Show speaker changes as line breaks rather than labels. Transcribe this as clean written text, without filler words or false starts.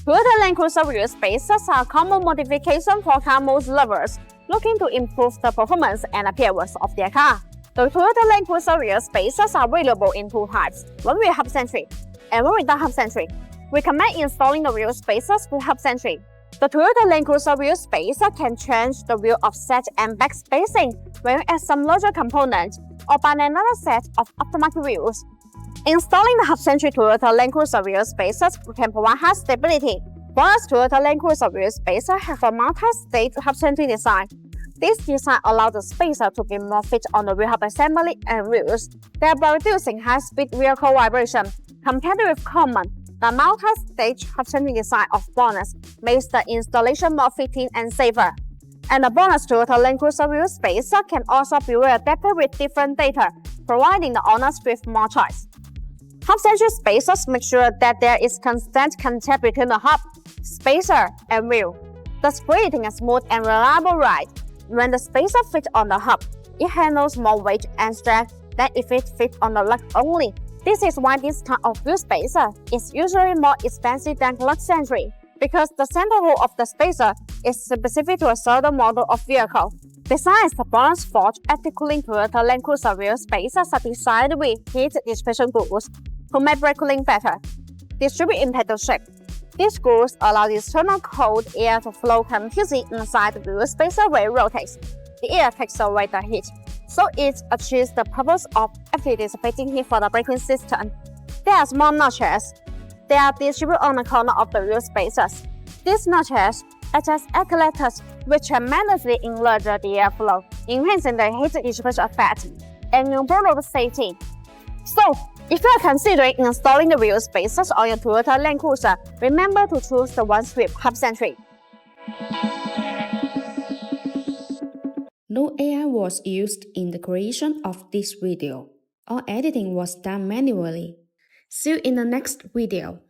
Toyota Land Cruiser wheel spacers are a common modification for car most lovers looking to improve the performance and appearance of their car. The Toyota Land Cruiser wheel spacers are available in two types, one with Hub-Centric and one without Hub-Centric. Recommend installing the wheel spacers with Hub-Centric. The Toyota Land Cruiser wheel spacer can change the wheel offset and back spacing when you add some larger component or buy another set of aftermarket wheels. Installing the Hub-Centric Toyota Land Cruiser wheel spacers can provide high stability. BONOSS Toyota Land Cruiser wheel spacer have a multi-stage Hub-Centric design. This design allows the spacer to be more fit on the wheel hub assembly and wheels, thereby reducing high-speed vehicle vibration. Compared with common, the multi-stage Hub-Centric design of BONOSS makes the installation more fitting and safer. And the BONOSS Toyota Land Cruiser wheel spacer can also be adapted with different data, providing the owners with more choice. Hub-Centric spacers make sure that there is constant contact between the hub, spacer, and wheel, thus creating a smooth and reliable ride. When the spacer fits on the hub, it handles more weight and strength than if it fits on the lug only. This is why this kind of wheel spacer is usually more expensive than Hub-Centric, because the center hole of the spacer is specific to a certain model of vehicle. Besides, the BONOSS active cooling Toyota Land Cruiser wheel spacers are designed with heat dissipation grooves to make brake cooling better. Distribute in pedal shape. These grooves allow the external cold air to flow continuously inside the wheel spacer when it rotates. The air takes away the heat, so it achieves the purpose of actively dissipating heat for the braking system. There are small notches. They are distributed on the corner of the wheel spacers. These notches act as actuators which tremendously enlarge the airflow, enhancing the heat dissipation effect and improve safety. So, if you are considering installing the wheel spacers on your Toyota Land Cruiser, remember to choose the ones with Hub-Centric.
No AI was used in the creation of this video. All editing was done manually. See you in the next video.